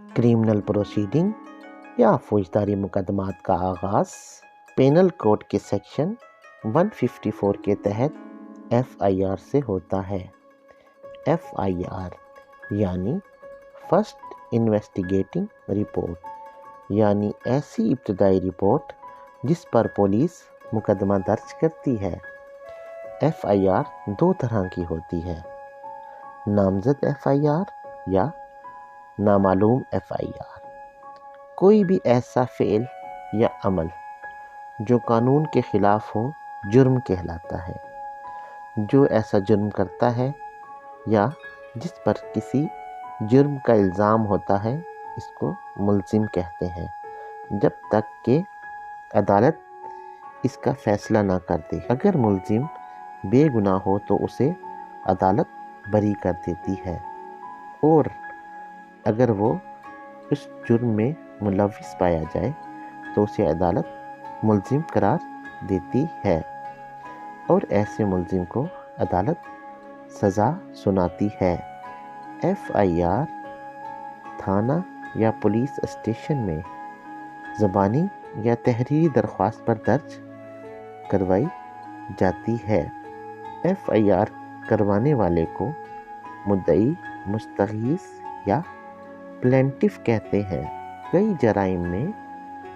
Criminal proceeding या फौजदारी मुकदमात का आगाज़ पेनल कोड के सेक्शन 154 के तहत FIR से होता है। FIR यानी फर्स्ट इन्वेस्टिगेटिंग रिपोर्ट, यानी ऐसी इब्तदाई रिपोर्ट जिस पर पुलिस मुकदमा दर्ज करती है। FIR दो तरह की होती है, नामजद FIR या नामालूम FIR। कोई भी ऐसा फेल या अमल जो कानून के खिलाफ हो जुर्म कहलाता है। जो ऐसा जुर्म करता है या जिस पर किसी जुर्म का इल्ज़ाम होता है इसको मुल्ज़िम कहते हैं, जब तक कि अदालत इसका फैसला ना कर दे। अगर मुल्ज़िम बेगुनाह हो तो उसे अदालत बरी कर देती है, और अगर वो उस जुर्म में मुलव्विस पाया जाए तो उसे अदालत मुल्ज़िम करार देती है, और ऐसे मुल्ज़िम को अदालत सज़ा सुनाती है। FIR थाना या पुलिस स्टेशन में ज़बानी या तहरीरी दरख्वास्त पर दर्ज करवाई जाती है। FIR करवाने वाले को मुद्दई, मुस्तगीस या प्लेंटिफ कहते हैं। कई जराइम में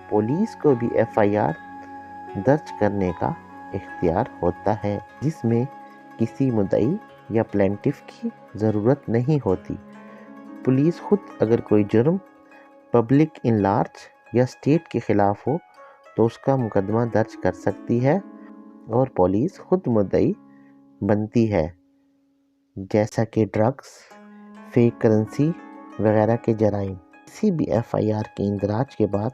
पुलिस को भी FIR दर्ज करने का इख्तियार होता है, जिसमें किसी मुद्दई या प्लेंटिफ की ज़रूरत नहीं होती। पुलिस खुद अगर कोई जुर्म पब्लिक इन लार्ज या स्टेट के ख़िलाफ़ हो तो उसका मुकदमा दर्ज कर सकती है, और पुलिस खुद मुद्दई बनती है, जैसा कि ड्रग्स, फेक करेंसी वगैरह के जराइम। किसी भी FIR के इंदराज के बाद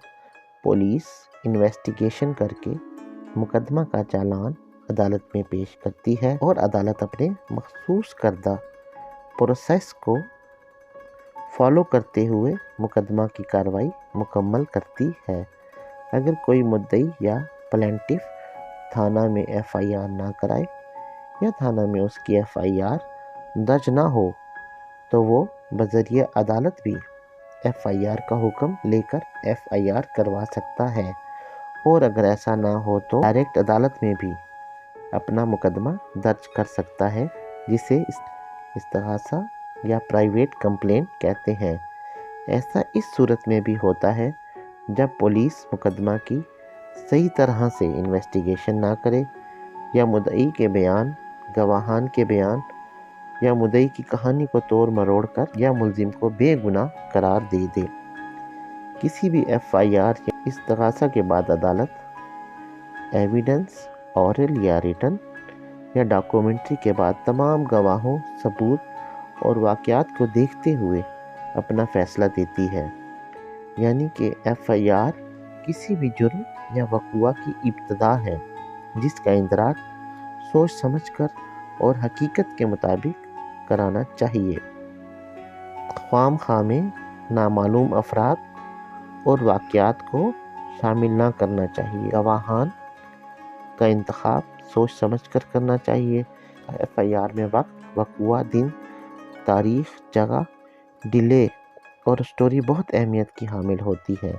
पुलिस इन्वेस्टिगेशन करके मुकदमा का चालान अदालत में पेश करती है, और अदालत अपने मखसूस करदा प्रोसेस को फॉलो करते हुए मुकदमा की कार्रवाई मुकम्मल करती है। अगर कोई मुद्दई या प्लेंटिफ थाना में FIR ना कराए या थाना में उसकी FIR दर्ज ना हो तो वो बज़रिया अदालत भी FIR का हुक्म लेकर FIR करवा सकता है, और अगर ऐसा ना हो तो डायरेक्ट अदालत में भी अपना मुकदमा दर्ज कर सकता है, जिसे इस्तिगासा या प्राइवेट कंप्लेंट कहते हैं। ऐसा इस सूरत में भी होता है जब पुलिस मुकदमा की सही तरह से इन्वेस्टिगेशन ना करे, या मुद्दई के बयान, गवाहान के बयान या मुद्दई की कहानी को तोड़ मरोड़ कर या मुल्ज़िम को बेगुनाह करार दे दे। किसी भी FIR या इस्तिगासा के बाद अदालत एविडेंस, ऑरल या रिटन या डॉक्यूमेंट्री के बाद तमाम गवाहों, सबूत और वाक़यात को देखते हुए अपना फ़ैसला देती है। यानी कि FIR किसी भी जुर्म या वक़ुआ की इब्तदा है, जिसका इंदराज सोच समझकर और हकीकत के मुताबिक कराना चाहिए। ख्वाम-ख्वाह में नामालूम अफराद और वाक़यात को शामिल ना करना चाहिए। गवाहान का इंतखाब सोच समझकर करना चाहिए। FIR में वक्त, वक़ुआ, दिन, तारीख़, जगह, डिले और स्टोरी बहुत अहमियत की हामिल होती है।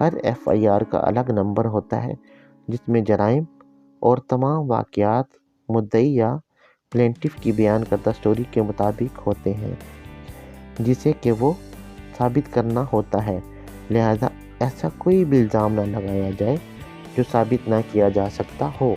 हर FIR का अलग नंबर होता है, जिसमें जराइम और तमाम वाक़यात मुद्दई या प्लेंटिफ की बयान करदा स्टोरी के मुताबिक होते हैं, जिसे कि वो साबित करना होता है। लिहाजा ऐसा कोई भी इल्ज़ाम ना लगाया जाए जो साबित ना किया जा सकता हो।